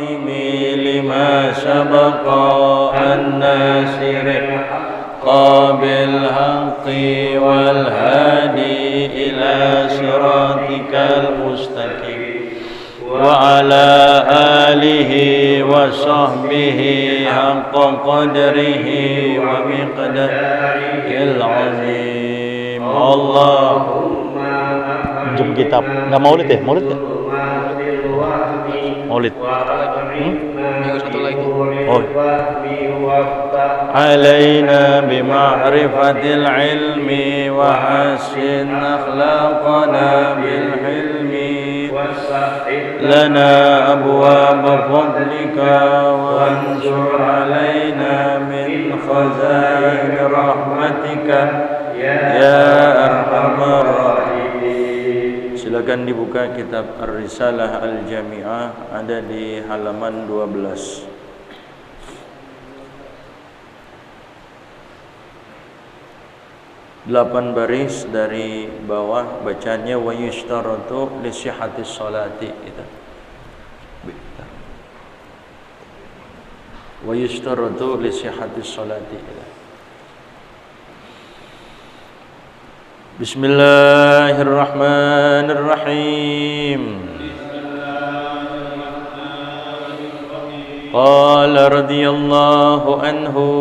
الخاتم لما سبق الناصر بالحق والهادي إلى صراطك المستقيم وعلى آله وصحبه حق قدره ومقداره العظيم. اللهم Jum kitab. Enggak maulid ya? Maulid ya? Maulid. Minggu satu lagi. Oh. علينا بمعرفة العلم وحسن أخلاقنا بالحلم لنا أبواب فضلك وانشر علينا من خزائن رحمتك يا أرحم الراحمين. Silakan dibuka kitab Ar-Risalah Al-Jami'ah, ada di halaman 12. 8 baris dari bawah bacanya wa yushtaratu li sihhatis sholati itu. Wa yushtaratu li sihhatis sholati itu. Bismillahirrahmanirrahim. Qala radhiyallahu anhu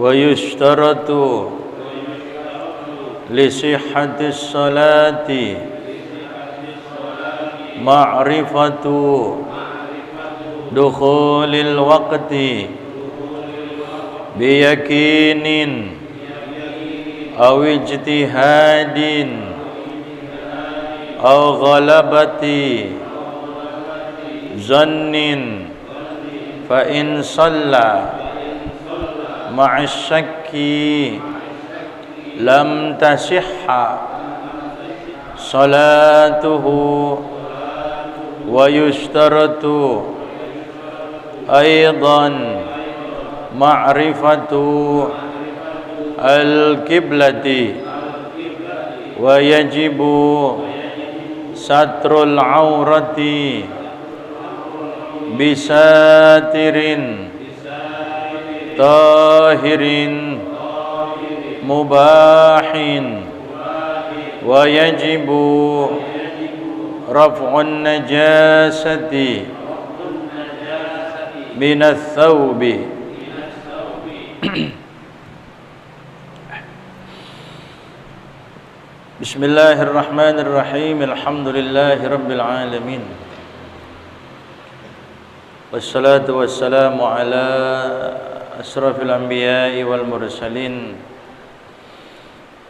ويشترط لصحة الصلاة معرفة دخول الوقت بيقين أو اجتهاد أو غلبة ظن فإن صلى مع الشك لم تصح صلاته ويشترط أيضا معرفة القبلة ويجب ستر العورة بساتر طاهر مباح ويجب رفع النجاسة من الثوب. بسم الله الرحمن الرحيم. الحمد لله رب العالمين والصلاة والسلام على أشرف الأنبياء والمرسلين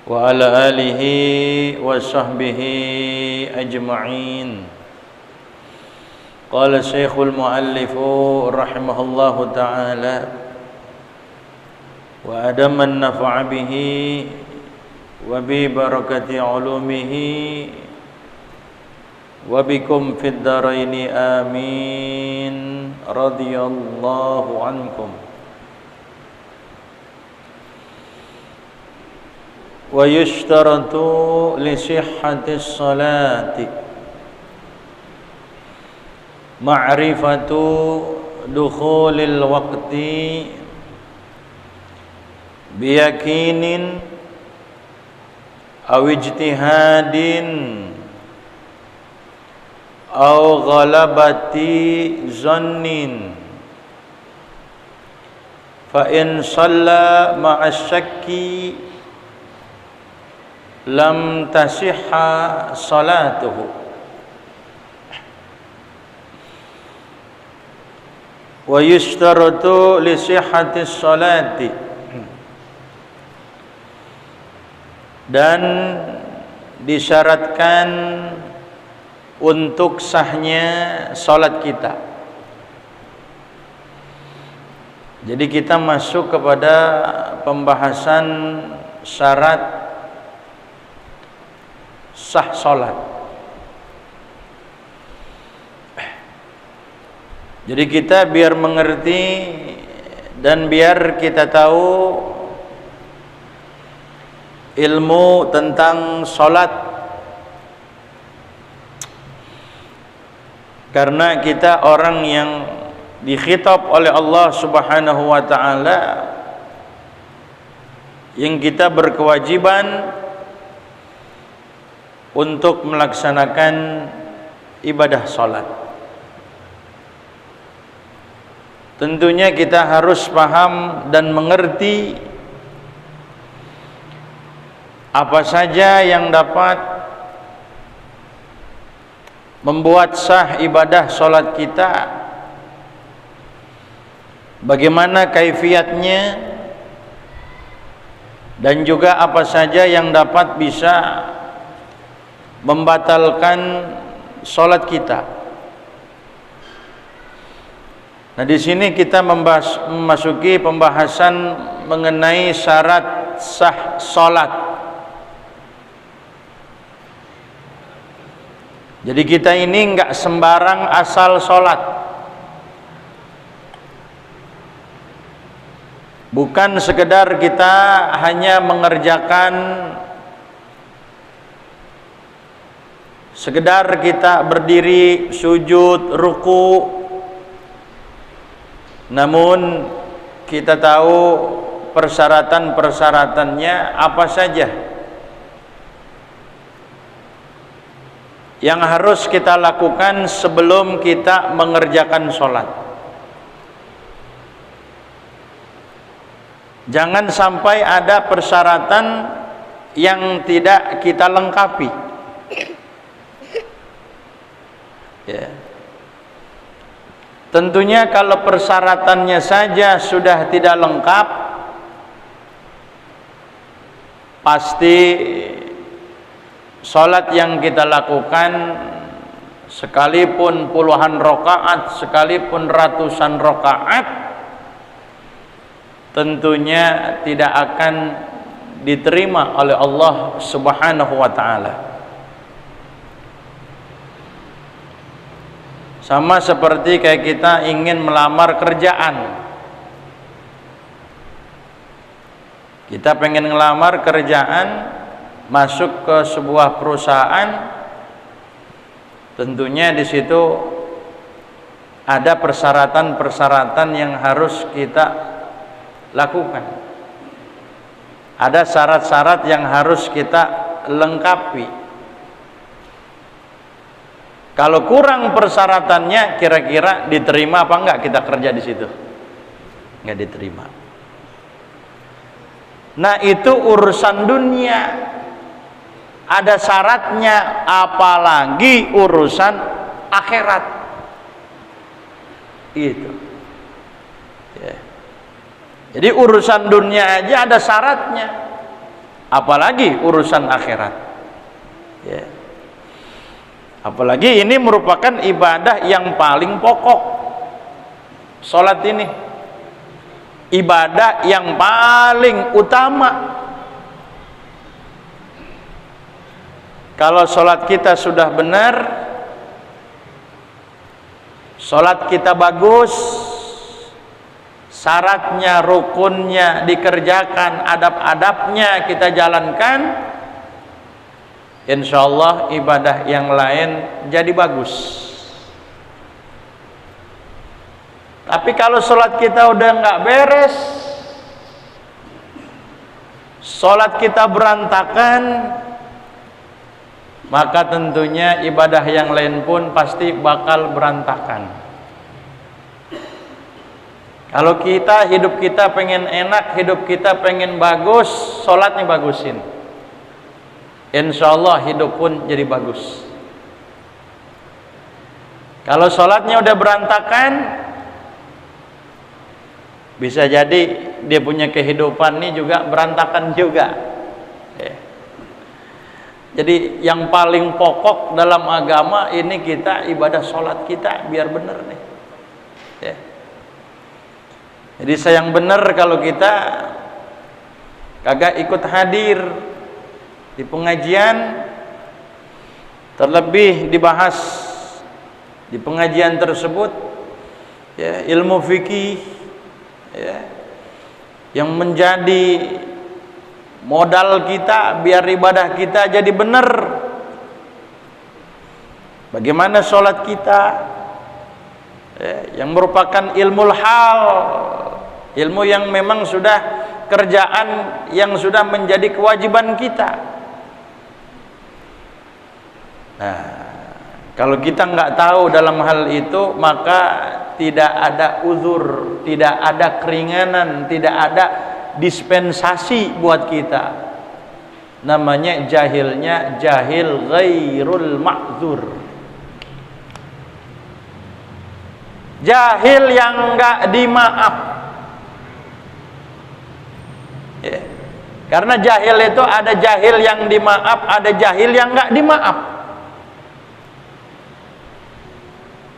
وعلى آله وصحبه أجمعين. قال الشيخ المؤلف رحمه الله تعالى وأدم النفع به وببركة علومه وبكم في الدارين آمين. رضي الله عنكم. ويشترط لصحة الصلاة معرفة دخول الوقت بيقين أو اجتهاد أو غلبة ظن فإن صلى مع الشك lam tasihha salatuhu. Wa yushtaratu li sihhati sholati, dan disyaratkan untuk sahnya salat kita. Jadi kita masuk kepada pembahasan syarat sah salat. Jadi kita biar mengerti dan biar kita tahu ilmu tentang salat, Karena kita orang yang dikhitab oleh Allah Subhanahu wa taala, yang kita berkewajiban untuk melaksanakan ibadah salat. Tentunya kita harus paham dan mengerti apa saja yang dapat membuat sah ibadah salat kita, bagaimana kaifiatnya, dan juga apa saja yang dapat bisa membatalkan salat kita. Nah, di sini kita memasuki pembahasan mengenai syarat sah salat. Jadi kita ini enggak sembarang asal sholat. Bukan sekedar kita hanya mengerjakan, sekedar kita berdiri, sujud, ruku, namun kita tahu persyaratan-persyaratannya apa saja yang harus kita lakukan sebelum kita mengerjakan sholat. Jangan sampai ada persyaratan yang tidak kita lengkapi. Ya. Tentunya kalau persyaratannya saja sudah tidak lengkap, pasti salat yang kita lakukan, sekalipun puluhan rakaat, sekalipun ratusan rakaat, tentunya tidak akan diterima oleh Allah Subhanahu wa taala. Sama seperti kayak kita ingin melamar kerjaan. Kita pengen ngelamar kerjaan, masuk ke sebuah perusahaan, tentunya di situ ada persyaratan-persyaratan yang harus kita lakukan. Ada syarat-syarat yang harus kita lengkapi. Kalau kurang persyaratannya, kira-kira diterima apa enggak kita kerja di situ? Enggak diterima. Nah, itu urusan dunia. Ada syaratnya, apalagi urusan akhirat. Itu. Ya. Jadi urusan dunia aja ada syaratnya, apalagi urusan akhirat. Ya. Apalagi ini merupakan ibadah yang paling pokok. Salat ini ibadah yang paling utama. Kalau sholat kita sudah benar, sholat kita bagus, syaratnya, rukunnya dikerjakan, adab-adabnya kita jalankan, insya Allah ibadah yang lain jadi bagus. Tapi kalau sholat kita udah nggak beres, sholat kita berantakan, maka tentunya ibadah yang lain pun pasti bakal berantakan. Kalau kita, hidup kita pengen enak, hidup kita pengen bagus, sholatnya bagusin, insya Allah hidup pun jadi bagus. Kalau sholatnya udah berantakan, bisa jadi dia punya kehidupan ini juga berantakan juga. Jadi yang paling pokok dalam agama ini, kita ibadah sholat kita biar benar nih. Ya. Jadi sayang benar kalau kita kagak ikut hadir di pengajian, terlebih dibahas di pengajian tersebut ya, ilmu fikih ya, yang menjadi modal kita biar ibadah kita jadi benar. Bagaimana sholat kita, yang merupakan ilmu hal, ilmu yang memang sudah kerjaan yang sudah menjadi kewajiban kita. Nah, kalau kita nggak tahu dalam hal itu, maka tidak ada uzur, tidak ada keringanan, tidak ada dispensasi buat kita. Namanya jahilnya jahil ghairul ma'dzur, jahil yang nggak dimaaf. Karena jahil itu ada jahil yang dimaaf, ada jahil yang nggak dimaaf.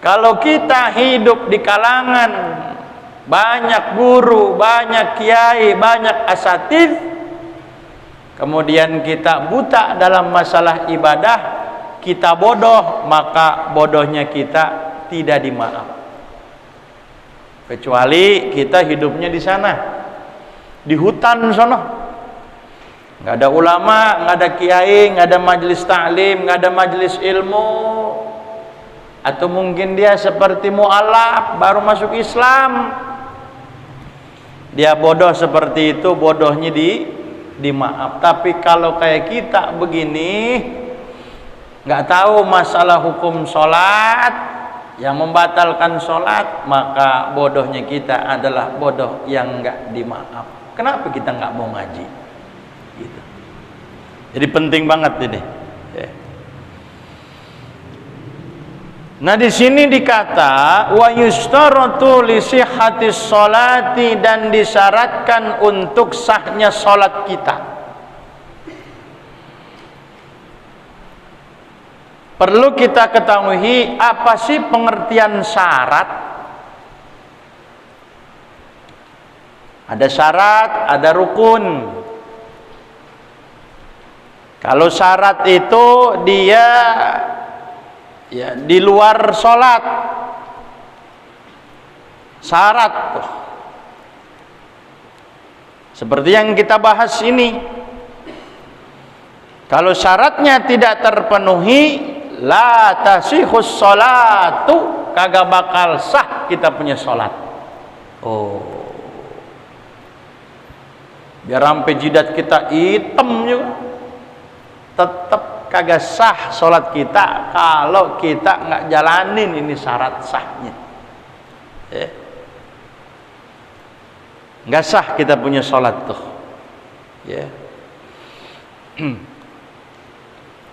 Kalau kita hidup di kalangan banyak guru, banyak kiai, banyak asatidz, kemudian kita buta dalam masalah ibadah, kita bodoh, maka bodohnya kita tidak dimaaf. Kecuali kita hidupnya di sana, di hutan sono, nggak ada ulama, nggak ada kiai, nggak ada majelis taklim, nggak ada majelis ilmu, atau mungkin dia seperti mu'alaf baru masuk Islam, dia bodoh seperti itu, bodohnya dimaaf. Tapi kalau kayak kita begini, nggak tahu masalah hukum sholat yang membatalkan sholat, maka bodohnya kita adalah bodoh yang nggak dimaaf. Kenapa kita nggak mau ngaji? Gitu. Jadi penting banget ini. Nah, di sini dikata wa yustaratu li sihhatis sholati, dan disyaratkan untuk sahnya sholat kita. Perlu kita ketahui apa sih pengertian syarat. Ada syarat, ada rukun. Kalau syarat itu dia ya di luar sholat, syarat tuh seperti yang kita bahas ini. Kalau syaratnya tidak terpenuhi, la tasihus sholatu, kagak bakal sah kita punya sholat. Oh, biar sampai jidat kita hitam juga, tetap kagak sah sholat kita kalau kita nggak jalanin ini syarat sahnya. Nggak sah kita punya sholat tuh.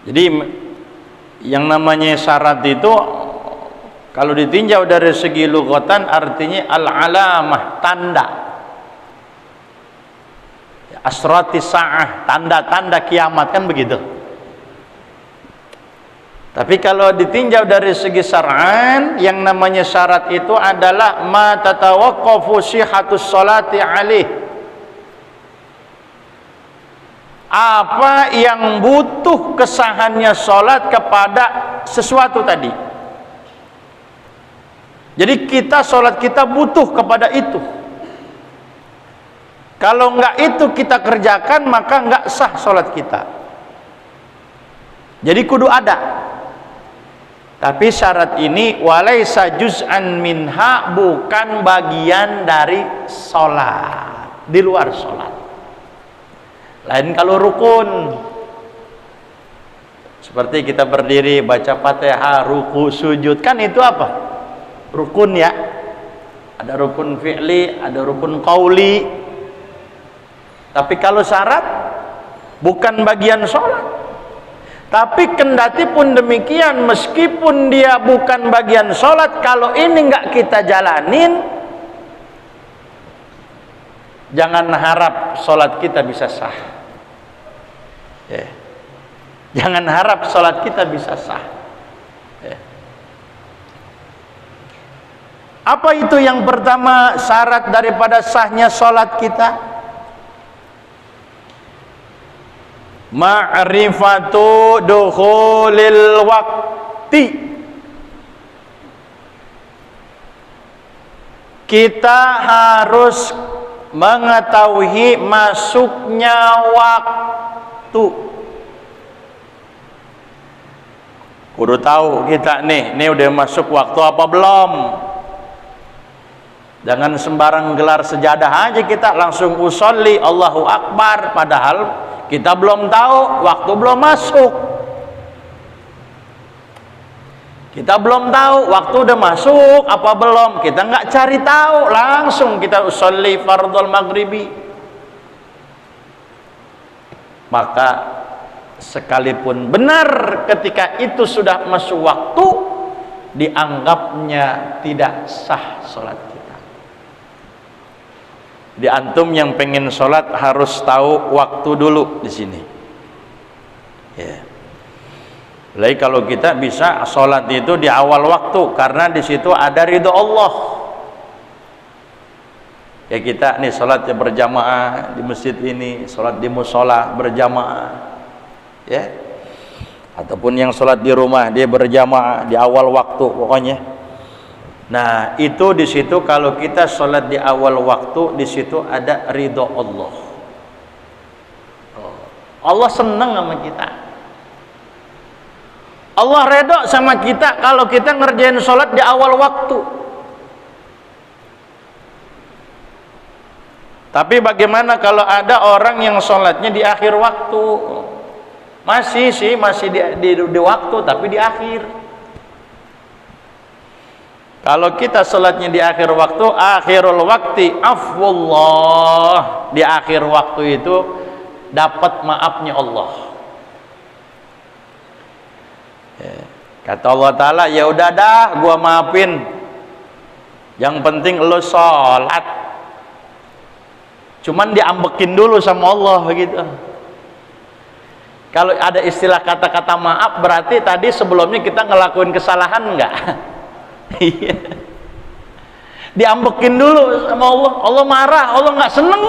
Jadi yang namanya syarat itu kalau ditinjau dari segi lughatan artinya al-alamah, tanda. Asratis sa'ah, tanda-tanda kiamat, kan begitu. Tapi kalau ditinjau dari segi syar'an, yang namanya syarat itu adalah ma tatawaqqafu sihhatus sholati alaih, apa yang butuh kesahannya sholat kepada sesuatu tadi. Jadi kita sholat kita butuh kepada itu. Kalau enggak itu kita kerjakan, maka enggak sah sholat kita. Jadi kudu ada. Tapi syarat ini walaisa juz'an minha, bukan bagian dari sholat, di luar sholat. Lain kalau rukun, seperti kita berdiri baca Fatihah, ruku, sujud, kan itu apa? Rukun ya. Ada rukun fi'li, ada rukun qauli. Tapi kalau syarat bukan bagian sholat. Tapi kendati pun demikian, meskipun dia bukan bagian sholat, kalau ini nggak kita jalanin, jangan harap sholat kita bisa sah. Jangan harap sholat kita bisa sah. Apa itu yang pertama syarat daripada sahnya sholat kita? Ma'rifatu dukhulil waqti. Kita harus mengetahui masuknya waktu. Kudu tahu kita nih udah masuk waktu apa belum? Jangan sembarang gelar sejadah aja kita langsung usolli Allahu Akbar, padahal kita belum tahu, waktu belum masuk. Kita belum tahu waktu udah masuk apa belum, kita nggak cari tahu, langsung kita usolli fardhul maghribi. Maka sekalipun benar ketika itu sudah masuk waktu, dianggapnya tidak sah sholat kita. Di antum yang pengen sholat harus tahu waktu dulu di sini. Ya. Lalu kalau kita bisa sholat itu di awal waktu, karena di situ ada ridho Allah. Ya kita nih sholatnya berjamaah di masjid ini, sholat di musola berjamaah, ya. Ataupun yang sholat di rumah dia berjamaah di awal waktu pokoknya. Nah itu di situ kalau kita sholat di awal waktu, di situ ada ridho Allah. Allah senang sama kita. Allah redho sama kita kalau kita ngerjain sholat di awal waktu. Tapi bagaimana kalau ada orang yang sholatnya di akhir waktu? Masih di waktu tapi di akhir. Kalau kita sholatnya di akhir waktu, akhirul waktu afwullah, di akhir waktu itu dapat maafnya Allah. Kata Allah Ta'ala, ya udah dah gua maafin, yang penting lo sholat. Cuman diambekin dulu sama Allah gitu. Kalau ada istilah kata-kata maaf, berarti tadi sebelumnya kita ngelakuin kesalahan enggak? Iya. Diambekin dulu sama Allah. Allah marah, Allah nggak seneng.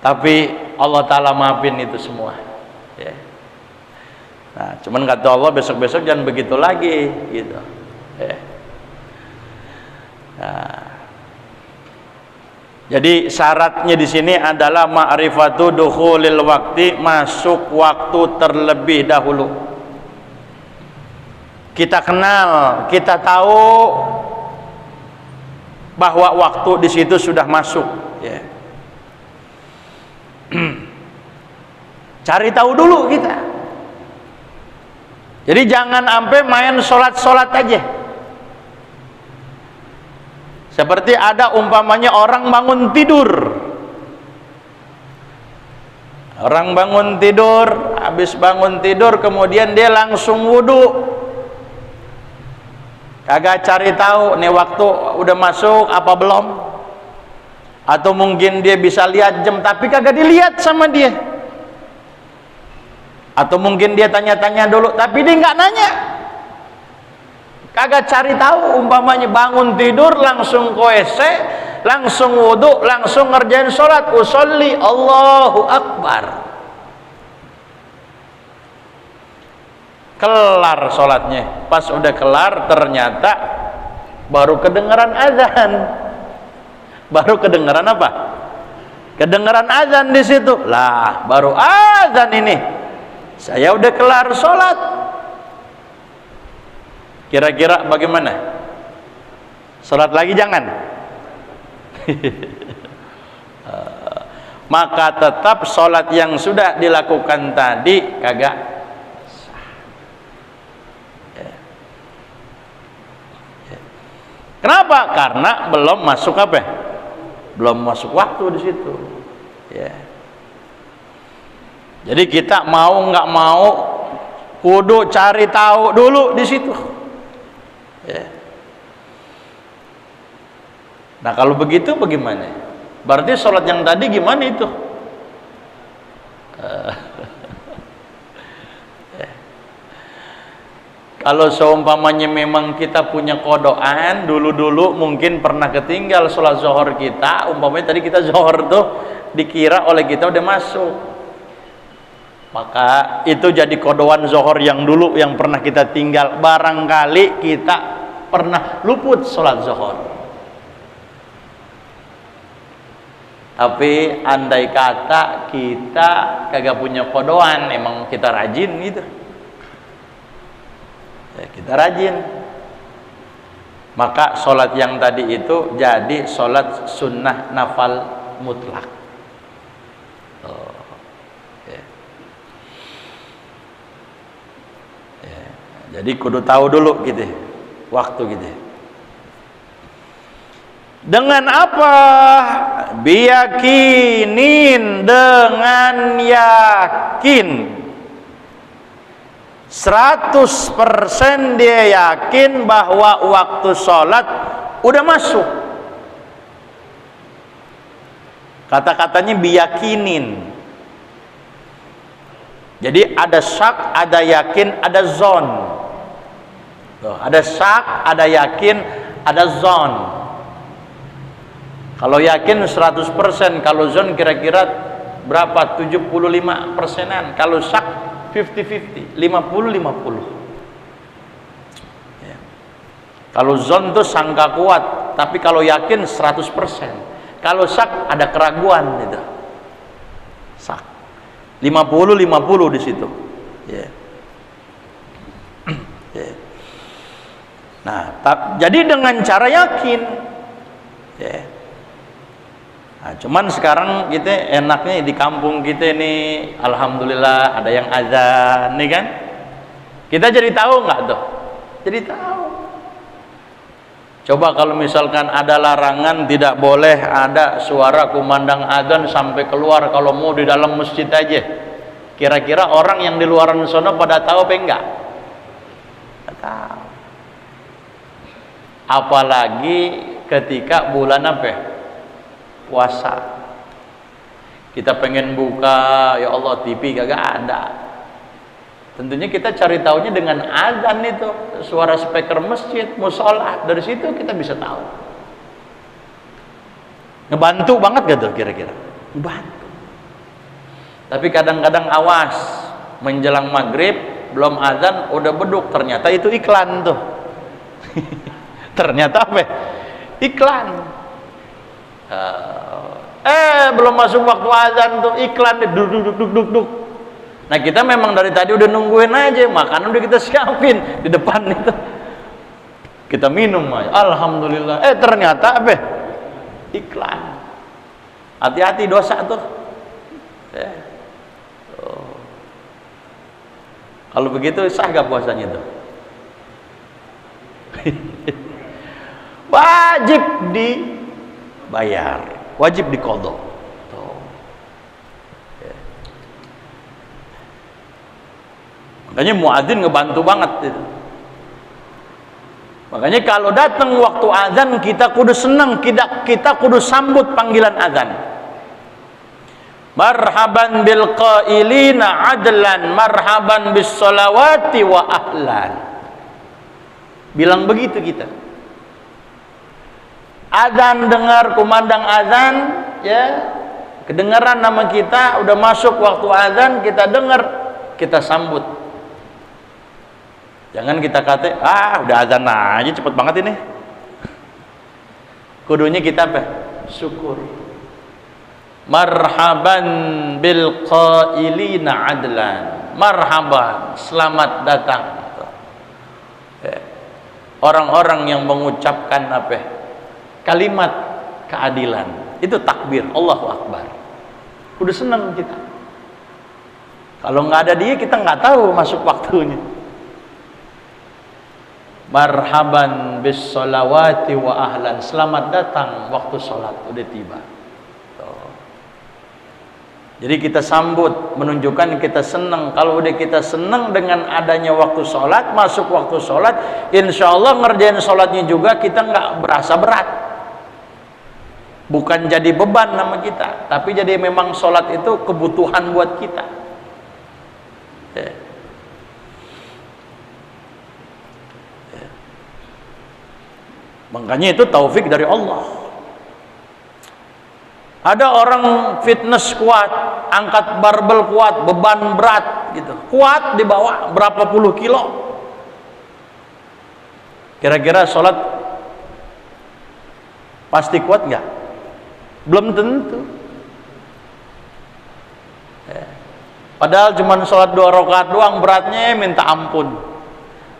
Tapi Allah Ta'ala maafin itu semua, ya. Nah, cuman kata Allah besok-besok jangan begitu lagi gitu, ya. Nah, jadi syaratnya di sini adalah ma'rifatu dukhulil waqti, masuk waktu terlebih dahulu. Kita kenal, kita tahu bahwa waktu di situ sudah masuk, ya. Cari tahu dulu kita. Jadi jangan sampai main sholat-sholat aja. Seperti ada umpamanya orang bangun tidur. Orang bangun tidur, habis bangun tidur kemudian dia langsung wudhu. Kagak cari tahu nih waktu udah masuk apa belum. Atau mungkin dia bisa lihat jam tapi kagak dilihat sama dia. Atau mungkin dia tanya-tanya dulu tapi dia nggak nanya. Kagak cari tahu, umpamanya bangun tidur langsung ke WC, langsung wudhu, langsung ngerjain sholat, usolli Allahu Akbar. Kelar sholatnya, pas udah kelar ternyata baru kedengaran azan. Baru kedengaran apa? Kedengaran azan di situ. Lah, baru azan ini. Saya udah kelar sholat. Kira-kira bagaimana? Sholat lagi jangan. Maka tetap sholat yang sudah dilakukan tadi kagak sah. Kenapa? Karena belum masuk apa? Belum masuk waktu di situ. Ya. Jadi kita mau nggak mau kudu cari tahu dulu di situ. Ya. Nah kalau begitu bagaimana? Berarti sholat yang tadi gimana itu? Ya. Kalau seumpamanya memang kita punya kodokan dulu-dulu mungkin pernah ketinggal sholat zuhur kita, umpamanya tadi kita zuhur tuh dikira oleh kita udah masuk, maka itu jadi kodokan zuhur yang dulu yang pernah kita tinggal. Barangkali kita pernah luput sholat zuhur, tapi andai kata kita kagak punya kodokan, emang kita rajin gitu ya, kita rajin maka sholat yang tadi itu jadi sholat sunnah nafal mutlak. Jadi kudu tahu dulu gitu waktu gitu. Dengan apa? Biyakinin, dengan yakin. 100% dia yakin bahwa waktu sholat udah masuk. Kata-katanya biyakinin. Jadi ada syak, ada yakin, ada zon. Ada syak, ada yakin, ada zon. Kalau yakin 100%, kalau zon kira-kira berapa? 75%-an. Kalau syak 50-50, 50-50. Ya. Kalau zon tuh sangka kuat, tapi kalau yakin 100%. Kalau syak ada keraguan gitu. Syak 50-50 di situ. Ya. Ya. Nah, jadi dengan cara yakin. Ya. Nah, cuman sekarang kita enaknya di kampung kita ini, alhamdulillah ada yang azan, nih kan? Kita jadi tahu nggak tuh? Jadi tahu. Coba kalau misalkan ada larangan tidak boleh ada suara kumandang azan sampai keluar kalau mau di dalam masjid aja. Kira-kira orang yang di luaran sana pada tahu apa enggak? Nggak tahu. Apalagi ketika bulan apa? Puasa. Kita pengen buka, ya Allah, TV kagak ada. Tentunya kita cari taunya dengan azan itu, suara speaker masjid, musola. Dari situ kita bisa tahu. Ngebantu banget gak tuh kira-kira? Ngebantu. Tapi kadang-kadang awas, menjelang maghrib belum azan udah beduk, ternyata itu iklan tuh. Ternyata apa? Iklan. Belum masuk waktu azan tuh iklan duk. Nah kita memang dari tadi udah nungguin aja, makanan udah kita siapin di depan itu, kita minum aja, alhamdulillah. Ternyata apa? Iklan. Hati-hati dosa tuh. Kalau begitu sah gak puasanya tuh? Wajib dibayar, wajib diqadha. Makanya muadzin ngebantu banget itu. Makanya kalau datang waktu azan kita kudu senang, kita kudu sambut panggilan azan. Marhaban bil qailina adlan, marhaban bis sholawati wa ahlan. Bilang begitu kita. Azan dengar kumandang azan, ya, kedengaran nama kita, udah masuk waktu azan, kita dengar, kita sambut. Jangan kita kata, udah azan aja cepet banget ini. Kudunya kita apa? Syukur. Marhaban bil qailina adlan. Marhaban, selamat datang. Orang-orang yang mengucapkan apa? Kalimat keadilan. Itu takbir, Allahu Akbar. Udah senang kita. Kalau nggak ada dia, kita nggak tahu masuk waktunya. Marhaban bis sholawati wa ahlan. Selamat datang waktu sholat udah tiba. Jadi kita sambut, menunjukkan kita senang. Kalau udah kita senang dengan adanya waktu sholat, masuk waktu sholat, insya Allah ngerjain sholatnya juga kita nggak berasa berat. Bukan jadi beban nama kita, tapi jadi memang sholat itu kebutuhan buat kita. Makanya itu taufik dari Allah. Ada orang fitness kuat, angkat barbel kuat, beban berat gitu, kuat dibawa berapa puluh kilo. Kira-kira sholat pasti kuat nggak? Belum tentu. Padahal cuma sholat 2 rakaat doang, beratnya minta ampun.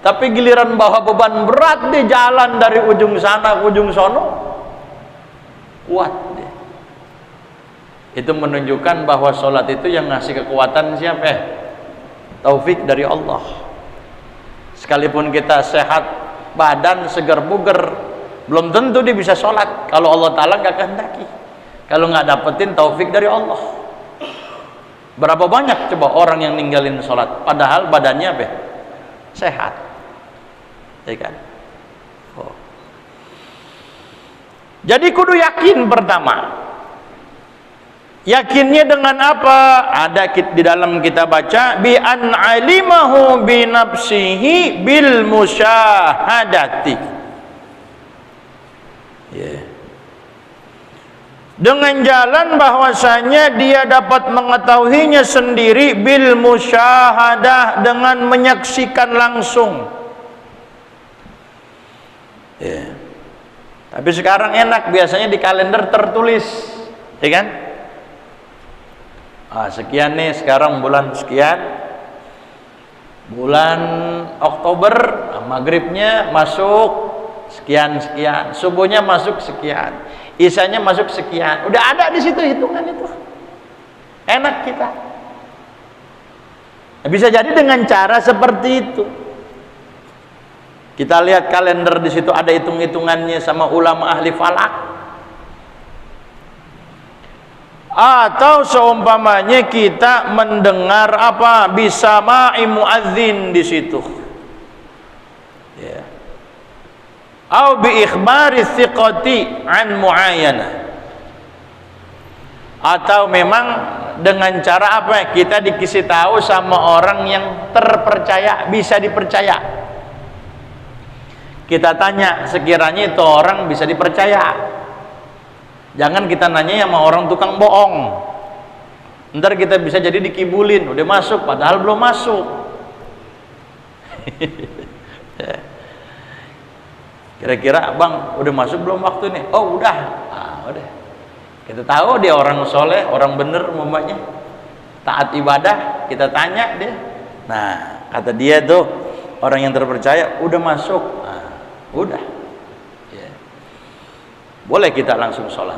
Tapi giliran bawa beban berat di jalan dari ujung sana ke ujung sono, kuat dia. Itu menunjukkan bahwa sholat itu yang ngasih kekuatan siapa? Taufik dari Allah. Sekalipun kita sehat badan, segar buger, belum tentu dia bisa sholat kalau Allah Ta'ala nggak kehendaki, kalau nggak dapetin taufik dari Allah. Berapa banyak coba orang yang ninggalin sholat padahal badannya apa? Sehat, ya kan? Oh. Jadi kudu yakin pertama. Yakinnya dengan apa? Ada di dalam kita baca bi an alimahu bi nafsihi bil musyahadati. Yeah. Dengan jalan bahwasanya dia dapat mengetahuinya sendiri bil musyahadah, dengan menyaksikan langsung. Yeah. Tapi sekarang enak, biasanya di kalender tertulis, ya kan? Sekian nih sekarang bulan sekian, bulan Oktober, maghribnya masuk sekian, subuhnya masuk sekian, isanya masuk sekian, udah ada di situ hitungan itu. Enak kita. Bisa jadi dengan cara seperti itu. Kita lihat kalender, di situ ada hitung-hitungannya sama ulama ahli falak. Atau seumpamanya kita mendengar apa, bisa ma'i muadzin di situ, ya. Au bi ikhbari thiqati an muayyana, atau memang dengan cara apa, kita dikasih tahu sama orang yang terpercaya, bisa dipercaya. Kita tanya sekiranya itu orang bisa dipercaya. Jangan kita nanya sama orang tukang bohong, ntar kita bisa jadi dikibulin, udah masuk padahal belum masuk. Kira-kira bang udah masuk belum waktu nih? Oh udah. Udah, kita tahu dia orang soleh, orang bener umpamanya, taat ibadah. Kita tanya dia, nah kata dia tuh orang yang terpercaya udah masuk. Udah, boleh kita langsung sholat.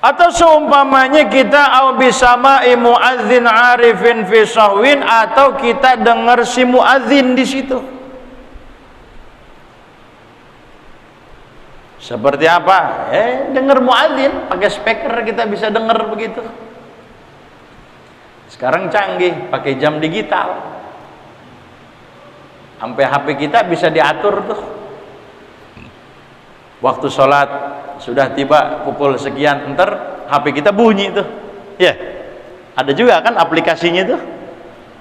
Atau seumpamanya kita au bisama'i muadzin arifin fi sahwin, atau kita dengar si muadzin di situ. Seperti apa? Dengar muadzin pakai speaker, kita bisa dengar begitu. Sekarang canggih, pakai jam digital. Sampai HP kita bisa diatur tuh. Waktu sholat sudah tiba pukul sekian, ntar HP kita bunyi tuh, ya. Ada juga kan aplikasinya tuh.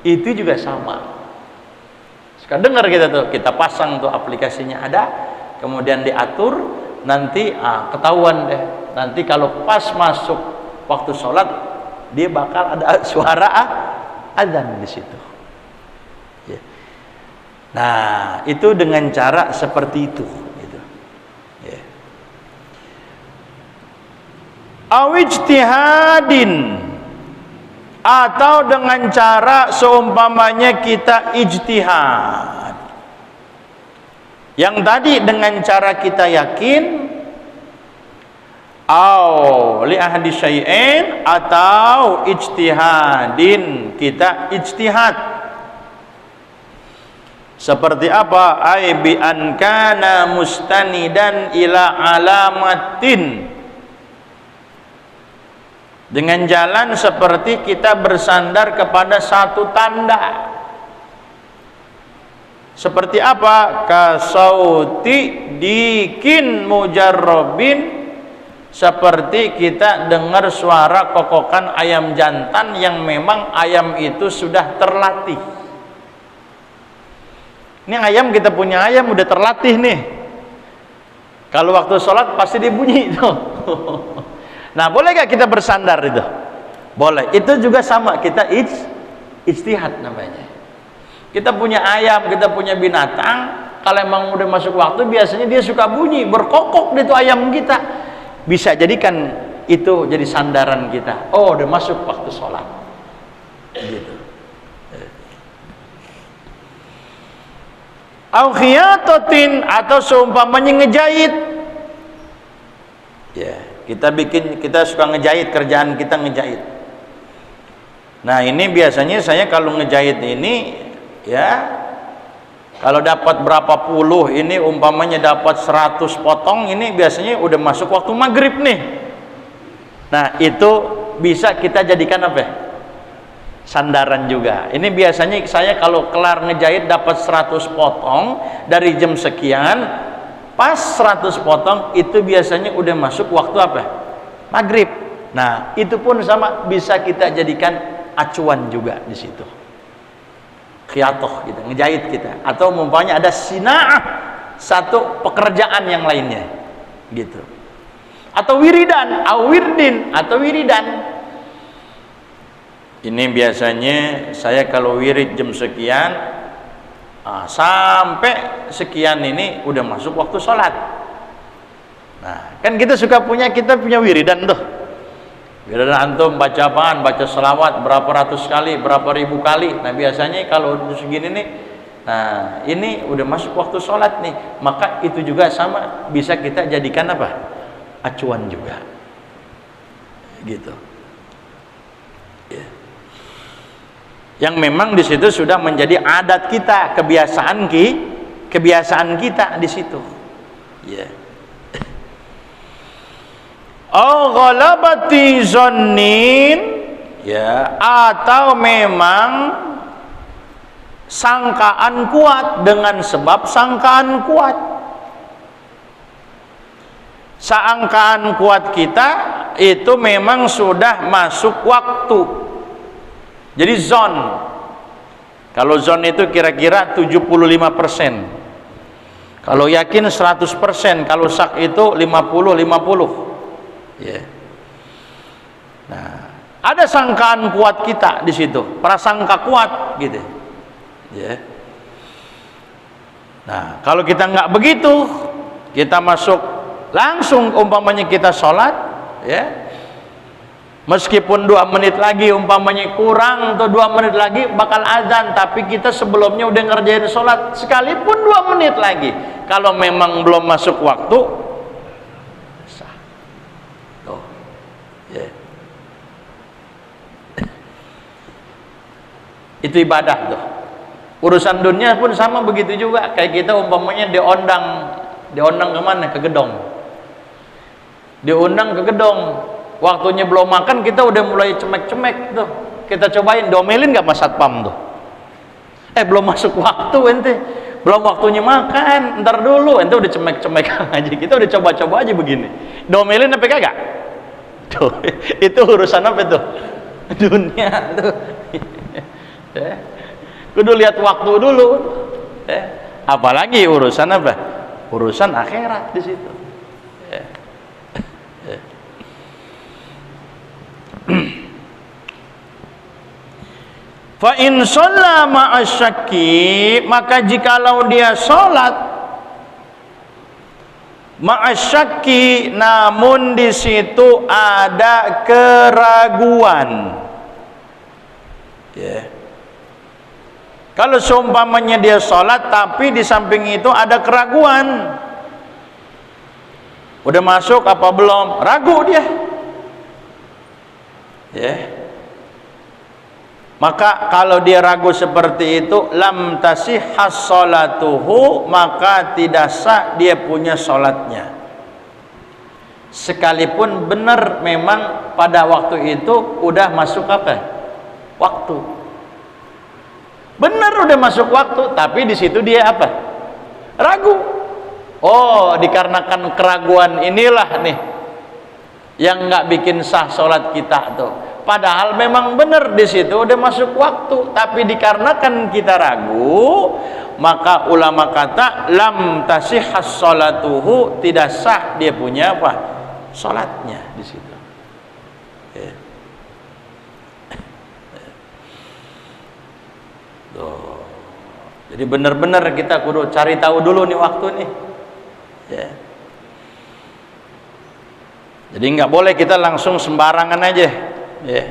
Itu juga sama. Sekarang dengar kita tuh, kita pasang tuh aplikasinya ada, kemudian diatur, nanti ketahuan deh. Nanti kalau pas masuk waktu sholat, dia bakal ada suara azan di situ. Ya. Nah, itu dengan cara seperti itu. Awijtihadin, atau dengan cara seumpamanya kita ijtihad. Yang tadi dengan cara kita yakin, au li ahadi syai'in, atau ijtihadin, kita ijtihad. Seperti apa? Ai bi an kana mustanidan ila alamatin, dengan jalan seperti kita bersandar kepada satu tanda. Seperti apa? Kasauti dikin mujarrobin, seperti kita dengar suara kokokan ayam jantan yang memang ayam itu sudah terlatih. Ini ayam, kita punya ayam udah terlatih nih. Kalau waktu sholat pasti dia bunyi tuh. Nah, boleh gak kita bersandar itu? Boleh. Itu juga sama, kita ijtihad namanya. Kita punya ayam, kita punya binatang, kalau emang udah masuk waktu biasanya dia suka bunyi, berkokok itu ayam kita. Bisa jadikan itu jadi sandaran kita. Oh, udah masuk waktu sholat. Gitu. au khiyatatin, atau seumpamanya ngejahit. Ya, kita suka ngejahit, kerjaan kita ngejahit. Nah, ini biasanya saya kalau ngejahit ini, ya, kalau dapat berapa puluh, ini umpamanya dapat 100 potong, ini biasanya udah masuk waktu maghrib nih. Nah, itu bisa kita jadikan apa? Sandaran juga. Ini biasanya saya kalau kelar ngejahit dapat 100 potong dari jam sekian, pas 100 potong itu biasanya udah masuk waktu apa? Maghrib. Nah, itu pun sama, bisa kita jadikan acuan juga di situ. Khiyatoh kita, ngejahit kita, atau umpamanya ada sina'ah, satu pekerjaan yang lainnya gitu. Atau wiridan, wirdin, atau wiridan. Ini biasanya saya kalau wirid jam sekian, sampai sekian ini udah masuk waktu sholat. Nah, kan kita punya wiridan tuh. Wiridan antum baca apaan? Baca selawat berapa ratus kali, berapa ribu kali. Nah, biasanya kalau segini nih, nah ini udah masuk waktu sholat nih, maka itu juga sama, bisa kita jadikan apa? Acuan juga gitu ya. Yang memang di situ sudah menjadi adat kita, kebiasaan kita di situ ya. Oh, ghalabati zannin, ya, atau memang sangkaan kuat, dengan sebab sangkaan kuat. Sangkaan kuat kita itu memang sudah masuk waktu. Jadi zon, kalau zon itu kira-kira 75%, kalau yakin 100%, kalau sak itu 50-50 ya. Nah, ada sangkaan kuat kita di situ, prasangka kuat gitu ya. Nah, kalau kita nggak begitu, kita masuk langsung umpamanya kita sholat ya, meskipun 2 menit lagi umpamanya kurang, atau 2 menit lagi bakal azan, tapi kita sebelumnya udah ngerjain sholat, sekalipun 2 menit lagi, kalau memang belum masuk waktu sah tuh ya. Itu ibadah tuh. Urusan dunia pun sama begitu juga, kayak kita umpamanya diundang kemana? Ke gedong, diundang ke gedong, waktunya belum makan, kita udah mulai cemek-cemek tuh, kita cobain, domelin nggak mas satpam tuh, belum masuk waktu ente, belum waktunya makan, ntar dulu, ente udah cemek-cemek aja, kita udah coba-coba aja begini, domelin apa kagak? Tuh, itu urusan apa tuh? Dunia tuh. Kudu lihat waktu dulu, apalagi urusan apa? Urusan akhirat di situ. Fa in shalla ma'asyaki, maka jikalau dia sholat ma'asyaki, namun di situ ada keraguan ya. Kalau seumpamanya dia sholat tapi di samping itu ada keraguan, udah masuk apa belum, ragu dia ya, maka kalau dia ragu seperti itu, lam tasihhas sholatuhu, maka tidak sah dia punya sholatnya, sekalipun benar memang pada waktu itu udah masuk apa? Waktu. Benar udah masuk waktu, tapi di situ dia apa? Ragu. Oh, dikarenakan keraguan inilah nih yang nggak bikin sah sholat kita tuh. Padahal memang benar di situ udah masuk waktu, tapi dikarenakan kita ragu, maka ulama kata lam tasihhas sholatuhu, tidak sah dia punya apa? Sholatnya di situ. Tuh. Jadi benar-benar kita kudu cari tahu dulu nih waktu nih ya. Jadi nggak boleh kita langsung sembarangan aja ya,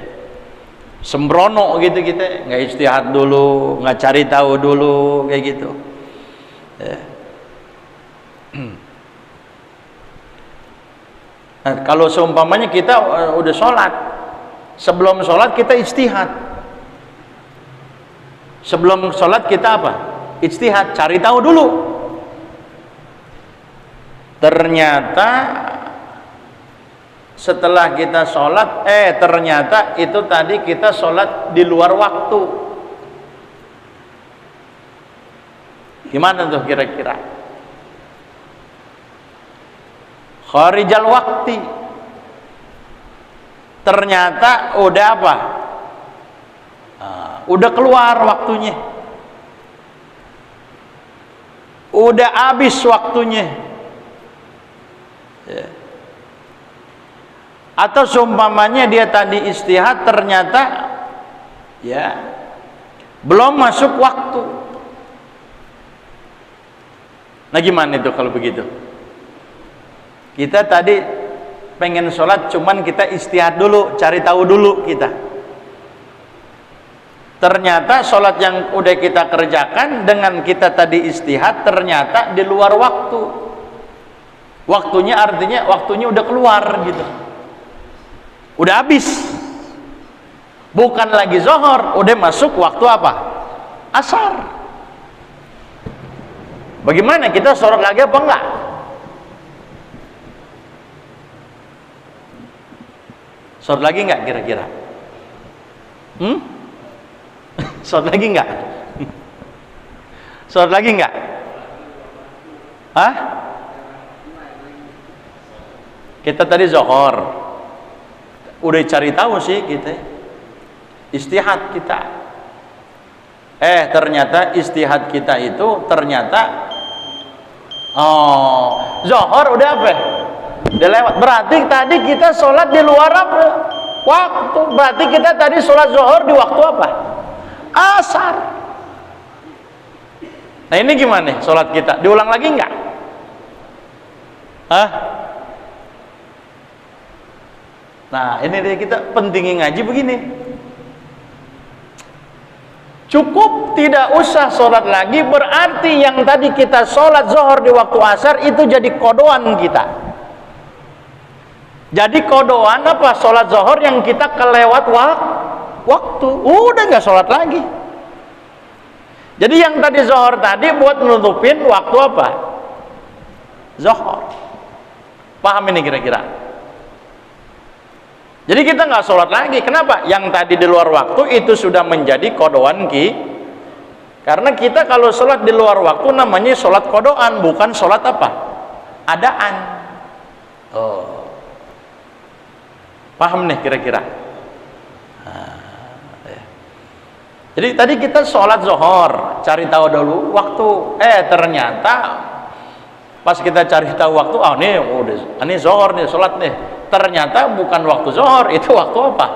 sembrono gitu, kita nggak istihad dulu, nggak cari tahu dulu kayak gitu Ya. Nah, kalau seumpamanya kita udah sholat, sebelum sholat kita ijtihad. Sebelum sholat kita apa? Ijtihad, cari tahu dulu. Ternyata setelah kita sholat, ternyata itu tadi kita sholat di luar waktu. Gimana tuh kira-kira? Kharijal wakti. Ternyata udah apa? Udah keluar waktunya. Udah habis waktunya. Ya. Atau seumpamanya dia tadi istihad ternyata ya belum masuk waktu. Nah gimana itu kalau begitu? Kita tadi pengen sholat cuman kita istihad dulu, cari tahu dulu kita. Ternyata sholat yang udah kita kerjakan dengan kita tadi istihad ternyata di luar waktu. Waktunya artinya waktunya udah keluar gitu. Udah habis. Bukan lagi zuhur, udah masuk waktu apa? Asar. Bagaimana kita sholat lagi apa enggak? Sholat lagi enggak kira-kira? Sholat lagi enggak? Sholat lagi enggak? Hah? Kita tadi zuhur. Udah cari tahu sih kita. Istihad kita. Ternyata istihad kita itu ternyata zuhur udah apa? Udah lewat. Berarti tadi kita sholat di luar apa? Waktu. Berarti kita tadi sholat zuhur di waktu apa? Asar. Nah ini gimana sholat kita? Diulang lagi enggak? Hah? Nah ini dia, kita pentingin ngaji begini. Cukup tidak usah sholat lagi, berarti yang tadi kita sholat zuhur di waktu asar itu jadi kodoan kita. Jadi kodoan apa? Sholat zuhur yang kita kelewat waktu. Udah nggak sholat lagi. Jadi yang tadi zuhur tadi buat menutupin waktu apa? Zuhur. Paham ini kira-kira? Jadi kita nggak sholat lagi. Kenapa? Yang tadi di luar waktu itu sudah menjadi kodoan karena kita kalau sholat di luar waktu namanya sholat kodoan, bukan sholat apa? Adaan. Paham nih kira-kira? Ya. Jadi tadi kita sholat zuhur, cari tahu dulu waktu. Ternyata pas kita cari tahu waktu, ini zuhur nih, sholat nih. Ternyata bukan waktu zuhur, itu waktu apa?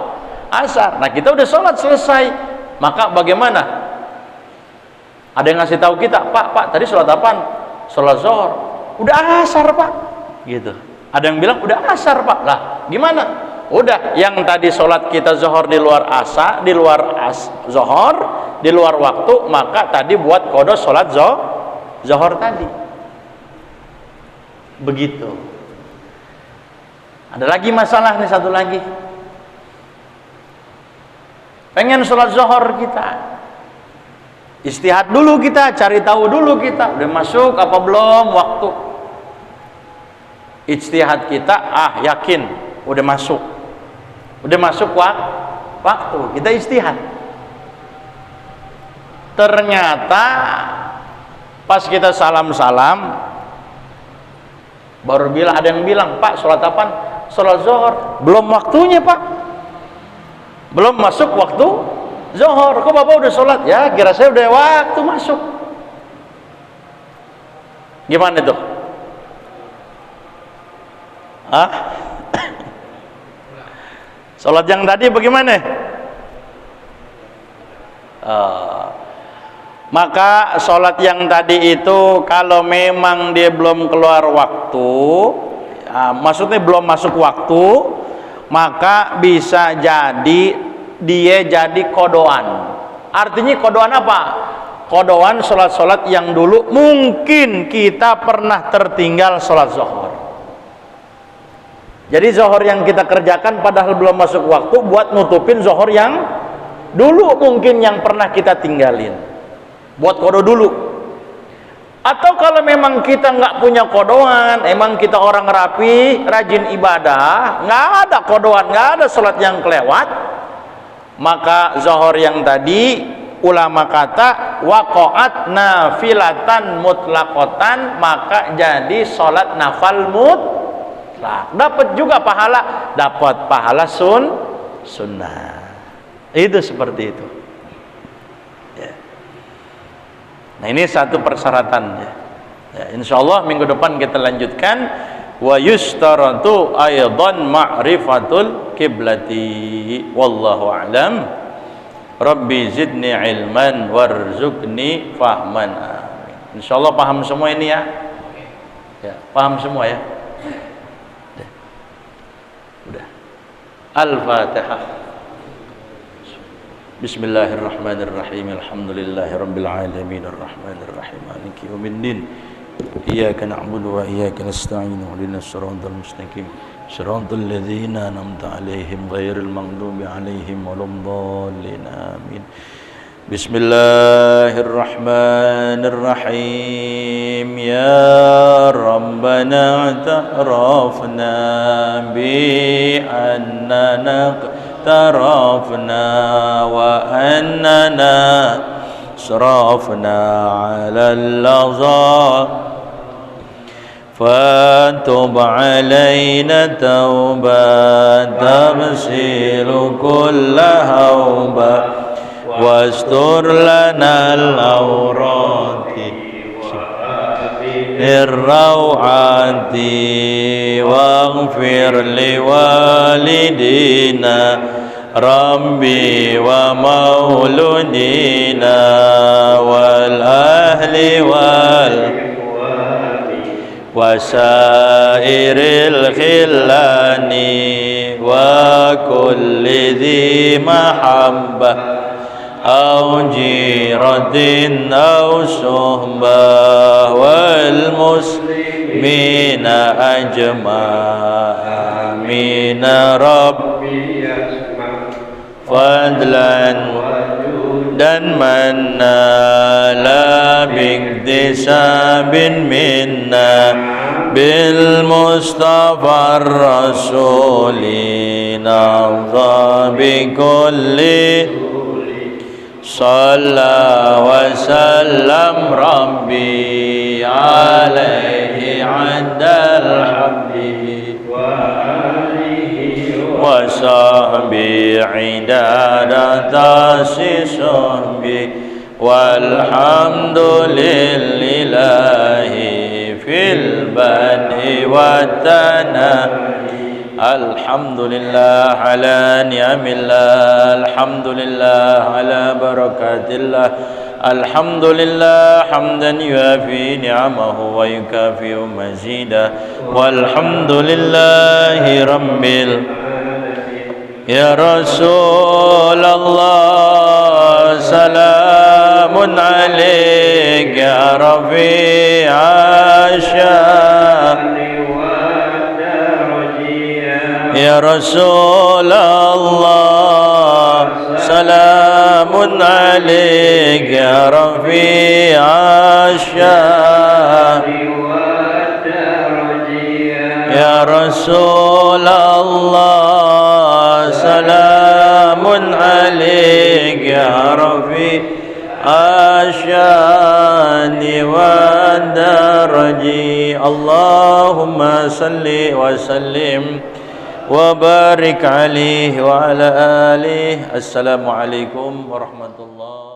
Asar. Nah kita udah sholat selesai, maka bagaimana? Ada yang ngasih tahu kita, Pak tadi sholat apaan? Sholat zuhur. Udah asar Pak, gitu. Ada yang bilang udah asar Pak. Lah gimana? Udah, yang tadi sholat kita zuhur di luar asar, di luar zuhur, di luar waktu, maka tadi buat kodo sholat zuhur tadi. Begitu. Ada lagi masalah nih, satu lagi. Pengen sholat zuhur kita, istihad dulu kita, cari tahu dulu kita, udah masuk apa belum waktu. Ijtihad kita, yakin, udah masuk waktu, kita istihad. Ternyata pas kita salam-salam, baru ada yang bilang, Pak sholat apaan? Sholat zuhur. Belum waktunya Pak, belum masuk waktu zuhur. Kok Bapak udah sholat? Ya kira saya udah waktu masuk. Gimana itu? Sholat yang tadi bagaimana? Maka sholat yang tadi itu kalau memang dia belum keluar waktu, maksudnya belum masuk waktu, maka bisa jadi dia jadi kodoan. Artinya kodoan apa? kodoan sholat-sholat yang dulu mungkin kita pernah tertinggal sholat zuhur. Jadi zuhur yang kita kerjakan padahal belum masuk waktu buat nutupin zuhur yang dulu mungkin yang pernah kita tinggalin, buat kodo dulu. Atau kalau memang kita nggak punya kodoan, emang kita orang rapi, rajin ibadah, nggak ada kodoan, nggak ada sholat yang kelewat, maka zuhur yang tadi ulama kata waqa'at nafilatan mutlaqatan, maka jadi sholat nafal mutlak, dapat juga pahala, dapat pahala sunnah. Itu seperti itu. Nah, ini satu persyaratan ya. Insyaallah minggu depan kita lanjutkan wa yustaratu aidan ma'rifatul qiblati. Wallahu a'lam. Rabbi zidni ilman warzuqni fahman. Amin. Insyaallah paham semua ini ya. Ya, paham semua ya. Udah. Al-Fatihah. Bismillahirrahmanirrahim. Alhamdulillahirabbil alamin arrahmanir rahim maliki yaumiddin. Iyyaka na'budu wa iyyaka nasta'in. Ihdinas siratal mustaqim. Siratal ladzina an'amta 'alaihim ghairil maghdubi 'alaihim waladdallin. Amin. Bismillahirrahmanirrahim. Ya Rabbana ta'rafna bi annana اعترفنا وأننا أسرفنا على اللظى فتب علينا توبة تغسل كل هوبة واستر لنا العورات الروعات واغفر لوالدينا ربي ومولودينا والأهل وسائر الخلان وكل ذي محبة أو جيرة أو صحبة والمسلمين أجمعين ربي فضلا dan manala biktisabin minna bil mustafa rasulin adha bi kulli salla wa sallam rabbi alaihi adal habbi wa sahbi idadata sahbi walhamdulillahi fil badi wa tanah. Alhamdulillah ala ni'amillah, alhamdulillah ala barakatillah, alhamdulillah hamdan yuafi ni'amahu wa yukafi'u mazidah, walhamdulillahi rabbil ya Rasulullah salamun alaik ya Rafi Asyam ya Rasulullah salamun alaik ya Rafi Asyam ya Rasulullah salamun alaik ya Rafi asyani wa daraji. Allahumma salli wa sallim wa barik alaihi wa ala alihi. Assalamualaikum warahmatullahi